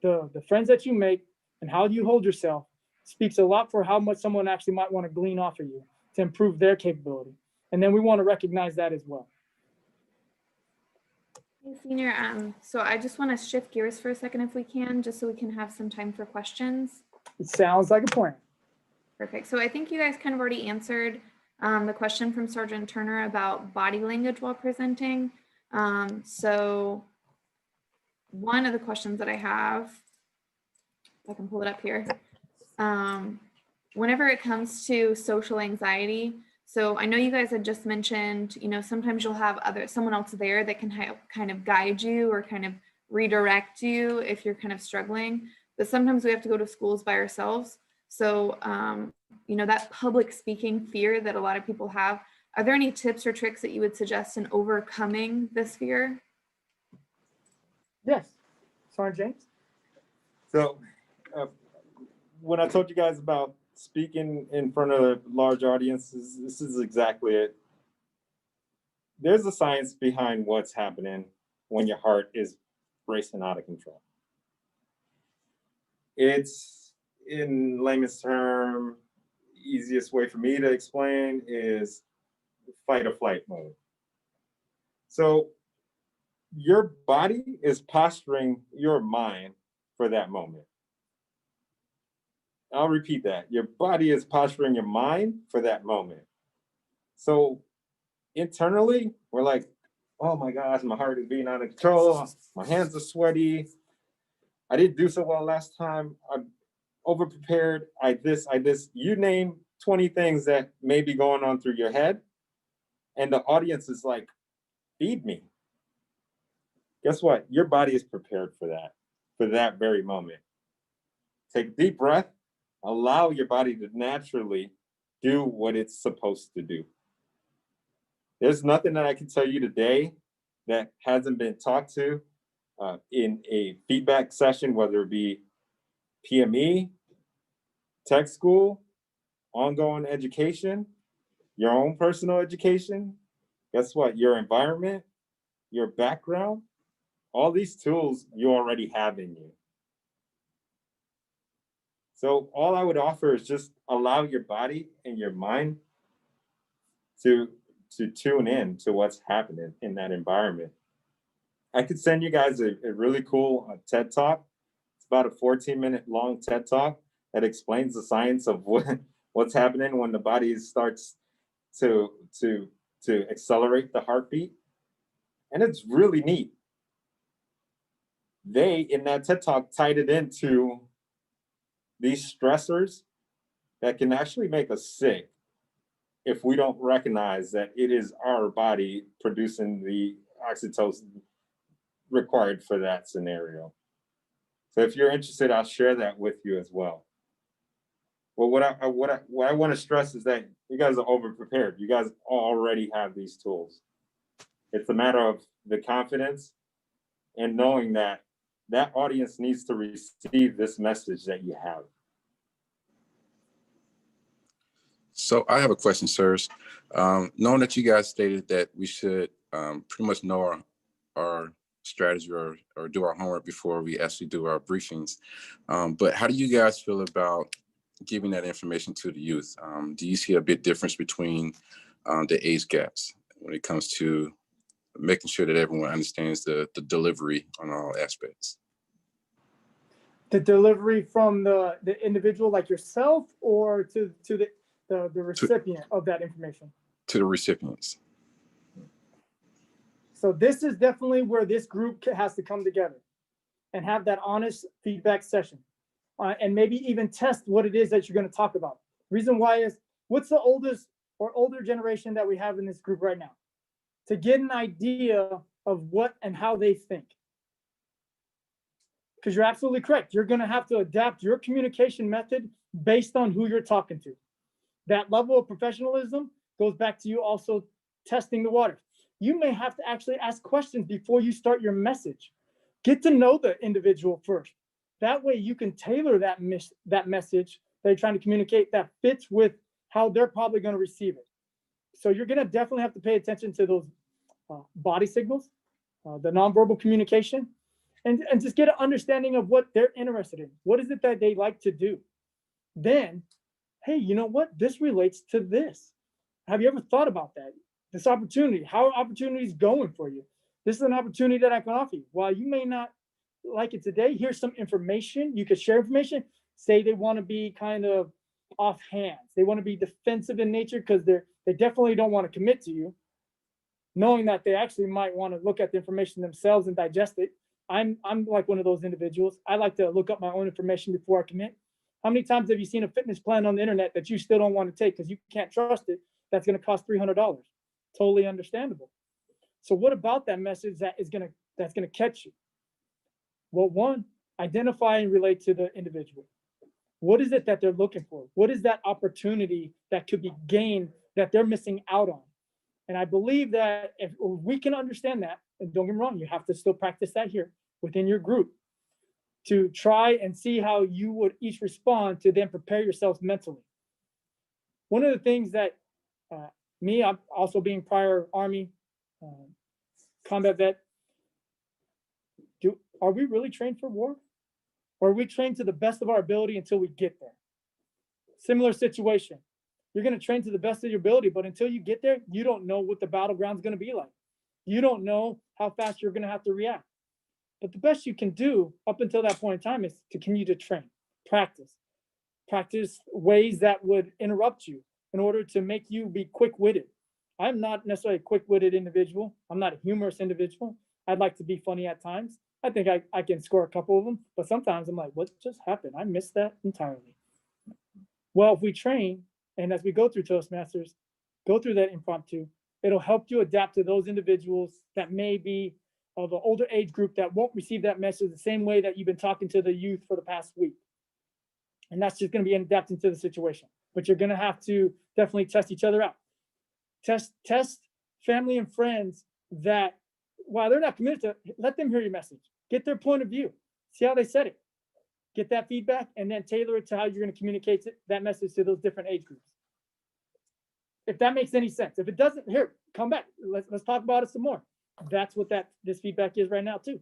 the friends that you make and how you hold yourself speaks a lot for how much someone actually might want to glean off of you to improve their capability. And then we want to recognize that as well. Hey, Senior, so I just want to shift gears for a second if we can, just so we can have some time for questions. It sounds like a plan. Perfect. So I think you guys kind of already answered the question from Sergeant Turner about body language while presenting. So one of the questions that I have, I can pull it up here. Whenever it comes to social anxiety, so I know you guys had just mentioned, sometimes you'll have someone else there that can kind of guide you or kind of redirect you if you're kind of struggling, but sometimes we have to go to schools by ourselves. So, that public speaking fear that a lot of people have, are there any tips or tricks that you would suggest in overcoming this fear? Yes. Sergeant James? So when I told you guys about speaking in front of large audiences, this is exactly it. There's a science behind what's happening when your heart is racing out of control. It's, in layman's term, easiest way for me to explain is fight or flight mode. So your body is posturing your mind for that moment. I'll repeat that. Your body is posturing your mind for that moment. So internally, we're like, oh my gosh, my heart is beating out of control. My hands are sweaty. I didn't do so well last time. I'm overprepared. I this. You name 20 things that may be going on through your head. And the audience is like, feed me. Guess what? Your body is prepared for that very moment. Take a deep breath. Allow your body to naturally do what it's supposed to do. There's nothing that I can tell you today that hasn't been talked to in a feedback session, whether it be PME, tech school, ongoing education, your own personal education. Guess what? Your environment, your background, all these tools you already have in you. So all I would offer is just allow your body and your mind to tune in to what's happening in that environment. I could send you guys a really cool TED Talk. It's about a 14-minute long TED Talk that explains the science of what's happening when the body starts to accelerate the heartbeat. And it's really neat. They, in that TED Talk, tied it into these stressors that can actually make us sick if we don't recognize that it is our body producing the oxytocin required for that scenario. So if you're interested, I'll share that with you as well. Well, what I want to stress is that you guys are over prepared. You guys already have these tools. It's a matter of the confidence and knowing that that audience needs to receive this message that you have. So I have a question, sirs. Knowing that you guys stated that we should pretty much know our strategy or do our homework before we actually do our briefings. But how do you guys feel about giving that information to the youth? Do you see a big difference between the age gaps when it comes to making sure that everyone understands the delivery on all aspects? The delivery from the individual like yourself or to the recipient of that information? To the recipients. So this is definitely where this group has to come together and have that honest feedback session and maybe even test what it is that you're going to talk about. Reason why is, what's the oldest or older generation that we have in this group right now? To get an idea of what and how they think. Because you're absolutely correct. You're going to have to adapt your communication method based on who you're talking to. That level of professionalism goes back to you also testing the waters. You may have to actually ask questions before you start your message. Get to know the individual first. That way you can tailor that message that you're trying to communicate that fits with how they're probably going to receive it. So you're going to definitely have to pay attention to those body signals, the nonverbal communication, and just get an understanding of what they're interested in. What is it that they like to do? Then, hey, you know what? This relates to this. Have you ever thought about that? This opportunity, how opportunity is going for you. This is an opportunity that I can offer you. While you may not like it today, here's some information. You could share information. Say they want to be kind of off hands. They want to be defensive in nature because they definitely don't want to commit to you, knowing that they actually might want to look at the information themselves and digest it. I'm like one of those individuals. I like to look up my own information before I commit. How many times have you seen a fitness plan on the internet that you still don't want to take because you can't trust it? That's going to cost $300. Totally understandable. So what about that message that's going to catch you? Well, one, identify and relate to the individual. What is it that they're looking for? What is that opportunity that could be gained that they're missing out on? And I believe that if we can understand that, and don't get me wrong, you have to still practice that here within your group to try and see how you would each respond to then prepare yourselves mentally. One of the things that I'm also being prior Army combat vet, are we really trained for war? Or are we trained to the best of our ability until we get there? Similar situation. You're going to train to the best of your ability, but until you get there, you don't know what the battleground's going to be like. You don't know how fast you're going to have to react. But the best you can do up until that point in time is to continue to train, practice ways that would interrupt you in order to make you be quick-witted. I'm not necessarily a quick-witted individual. I'm not a humorous individual. I'd like to be funny at times. I think I can score a couple of them, but sometimes I'm like, what just happened? I missed that entirely. Well, if we train, and as we go through Toastmasters, go through that impromptu, it'll help you adapt to those individuals that may be of an older age group that won't receive that message the same way that you've been talking to the youth for the past week. And that's just going to be adapting to the situation. But you're going to have to definitely test each other out. Test family and friends that, while they're not committed to, let them hear your message. Get their point of view. See how they said it. Get that feedback and then tailor it to how you're going to communicate that message to those different age groups. If that makes any sense. If it doesn't, here, come back. Let's talk about it some more. That's what this feedback is right now too.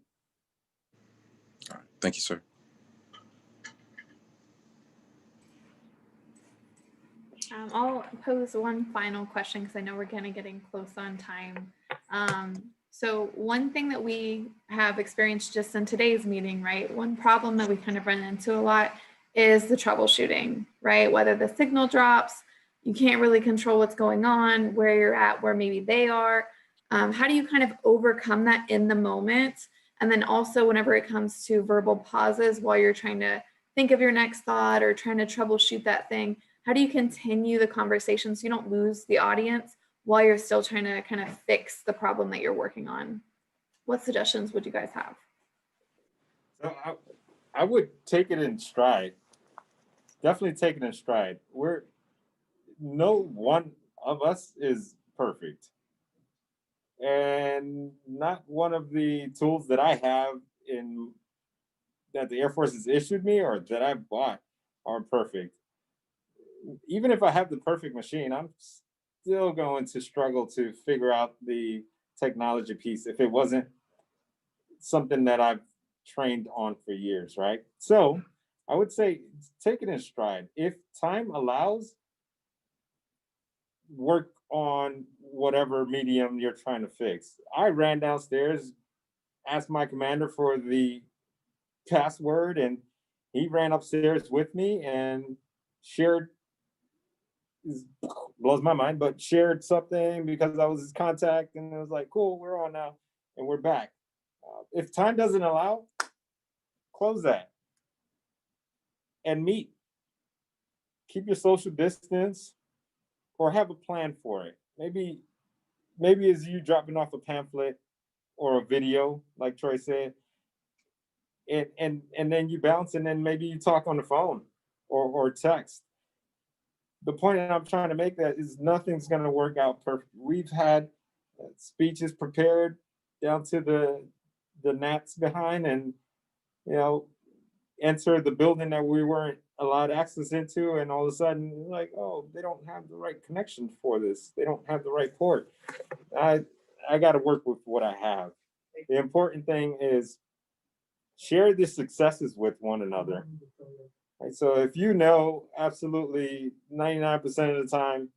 All right. Thank you, sir. I'll pose one final question because I know we're kind of getting close on time. So one thing that we have experienced just in today's meeting, right? One problem that we kind of run into a lot is the troubleshooting, right? Whether the signal drops, you can't really control what's going on, where you're at, where maybe they are. How do you kind of overcome that in the moment? And then also whenever it comes to verbal pauses while you're trying to think of your next thought or trying to troubleshoot that thing, how do you continue the conversation so you don't lose the audience while you're still trying to kind of fix the problem that you're working on? What suggestions would you guys have? So I would take it in stride. Definitely take it in stride. No one of us is perfect. And not one of the tools that I have that the Air Force has issued me or that I bought are perfect. Even if I have the perfect machine, I'm still going to struggle to figure out the technology piece if it wasn't something that I've trained on for years, right? So I would say take it in stride. If time allows, work on whatever medium you're trying to fix. I ran downstairs, asked my commander for the password, and he ran upstairs with me and shared, blows my mind, but shared something because I was his contact, and it was like, cool, we're on now, and we're back. If time doesn't allow, close that and meet. Keep your social distance or have a plan for it. Maybe it's you dropping off a pamphlet or a video, like Troy said, and then you bounce, and then maybe you talk on the phone or text. The point that I'm trying to make that is nothing's going to work out perfect. We've had speeches prepared down to the gnats behind, and enter the building that we weren't allowed access into, and all of a sudden, like, oh, they don't have the right connection for this. They don't have the right port. I got to work with what I have. The important thing is share the successes with one another. Right? So if you know absolutely 99% of the time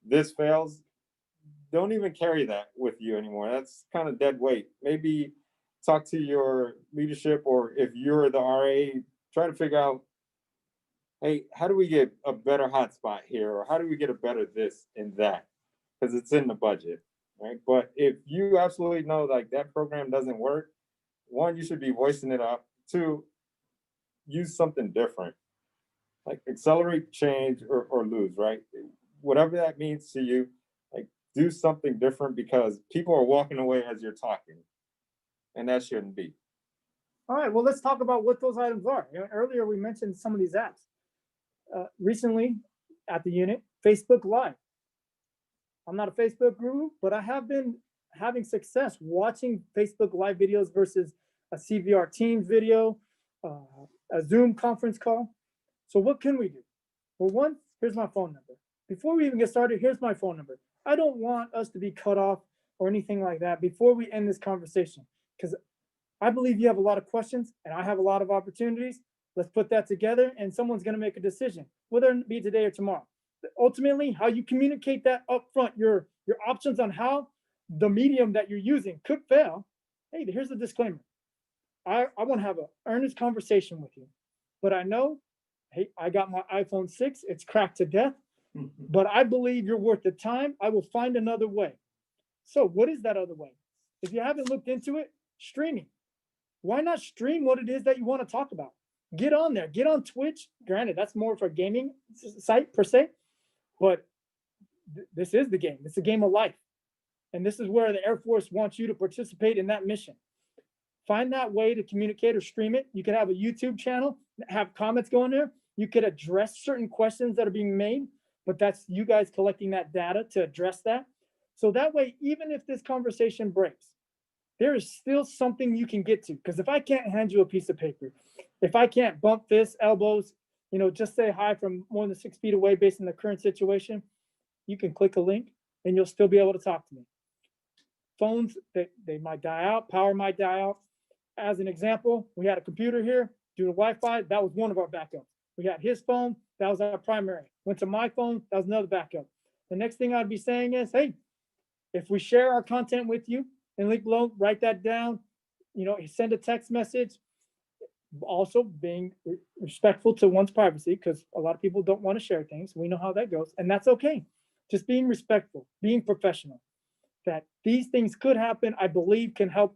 this fails, don't even carry that with you anymore. That's kind of dead weight. Maybe talk to your leadership, or if you're the RA, try to figure out, hey, how do we get a better hotspot here? Or how do we get a better this and that? Because it's in the budget, right? But if you absolutely know like that program doesn't work, one, you should be voicing it up. Two, use something different. Like accelerate change or lose, right? Whatever that means to you, like do something different, because people are walking away as you're talking. And that shouldn't be. All right, well, let's talk about what those items are. Earlier, we mentioned some of these apps. Recently, at the unit, Facebook Live. I'm not a Facebook guru, but I have been having success watching Facebook Live videos versus a CVR Teams video, a Zoom conference call. So what can we do? Well, one, here's my phone number. Before we even get started, here's my phone number. I don't want us to be cut off or anything like that before we end this conversation, because I believe you have a lot of questions and I have a lot of opportunities. Let's put that together and someone's going to make a decision, whether it be today or tomorrow. ultimately how you communicate that up front, your options on how the medium that you're using could fail. Hey, here's the disclaimer. I want to have an earnest conversation with you, but I know, hey, I got my iPhone 6, it's cracked to death, but I believe you're worth the time. I will find another way. So what is that other way? If you haven't looked into it, streaming. Why not stream what it is that you want to talk about? Get on there, get on Twitch. Granted, that's more for a gaming site per se, but this is the game. It's a game of life. And this is where the Air Force wants you to participate in that mission. Find that way to communicate or stream it. You could have a YouTube channel, have comments going there. You could address certain questions that are being made, but that's you guys collecting that data to address that. So that way, even if this conversation breaks, there is still something you can get to. Because if I can't hand you a piece of paper, if I can't bump fists, elbows, just say hi from more than 6 feet away based on the current situation, you can click a link and you'll still be able to talk to me. Phones, they might die out, power might die out. As an example, we had a computer here due to Wi-Fi. That was one of our backups. We got his phone. That was our primary. Went to my phone. That was another backup. The next thing I'd be saying is, hey, if we share our content with you and link below, write that down, send a text message. Also being respectful to one's privacy, because a lot of people don't want to share things. We know how that goes, and that's okay. Just being respectful, being professional. That these things could happen, I believe, can help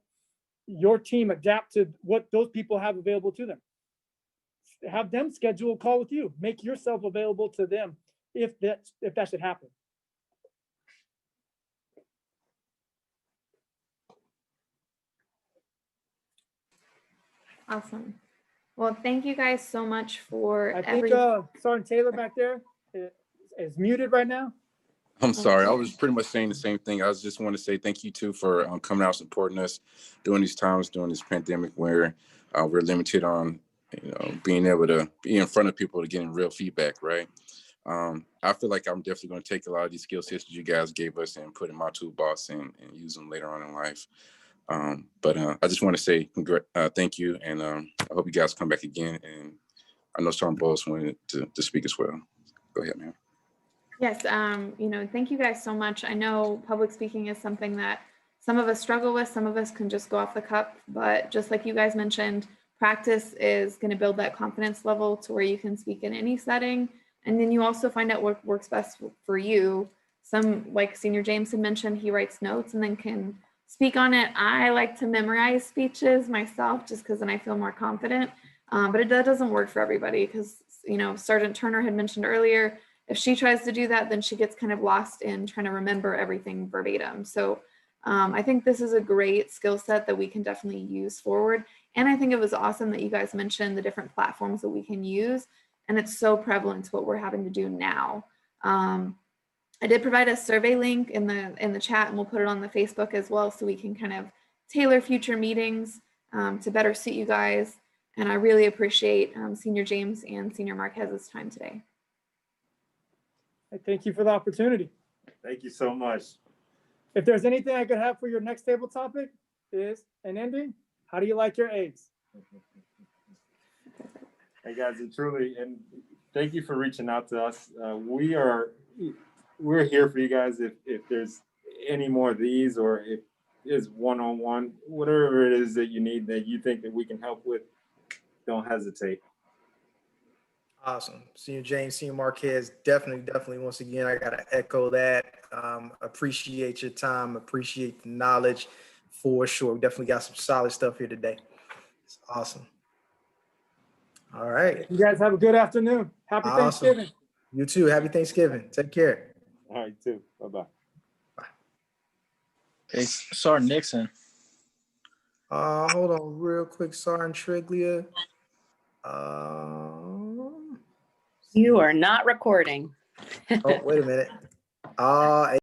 your team adapt to what those people have available to them. Have them schedule a call with you. Make yourself available to them if that should happen. Awesome. Well, thank you guys so much for I think Sergeant Taylor back there is muted right now. I'm sorry. I was pretty much saying the same thing. I just want to say thank you too for coming out supporting us during these times, during this pandemic where we're limited on, being able to be in front of people to getting real feedback, right? I feel like I'm definitely going to take a lot of these skill sets that you guys gave us and put in my toolbox and use them later on in life. But I just want to say thank you, and I hope you guys come back again. And I know Sergeant Bowles wanted to speak as well. Go ahead, man. Yes, thank you guys so much. I know public speaking is something that some of us struggle with, some of us can just go off the cuff, but just like you guys mentioned, practice is going to build that confidence level to where you can speak in any setting. And then you also find out what works best for you. Some, like Senior James had mentioned, he writes notes and then can speak on it. I like to memorize speeches myself just because then I feel more confident. But that doesn't work for everybody because, Sergeant Turner had mentioned earlier, if she tries to do that, then she gets kind of lost in trying to remember everything verbatim. So I think this is a great skill set that we can definitely use forward. And I think it was awesome that you guys mentioned the different platforms that we can use. And it's so prevalent to what we're having to do now. I did provide a survey link in the chat, and we'll put it on the Facebook as well, so we can kind of tailor future meetings to better suit you guys. And I really appreciate Senior James and Senior Marquez's time today. Thank you for the opportunity. Thank you so much. If there's anything I could have for your next table topic is an ending. How do you like your eggs? Hey guys, and thank you for reaching out to us. We're here for you guys if there's any more of these, or if it's one-on-one, whatever it is that you need that you think that we can help with, don't hesitate. Awesome. Senior James, Senior Marquez, definitely, once again, I got to echo that. Appreciate your time, appreciate the knowledge for sure. We definitely got some solid stuff here today. It's awesome. All right. You guys have a good afternoon. Happy Thanksgiving. You too. Happy Thanksgiving. Take care. All right, too. Bye-bye. Hey, Sergeant Nixon. Hold on real quick, Sergeant Triglia. You are not recording. Oh, wait a minute.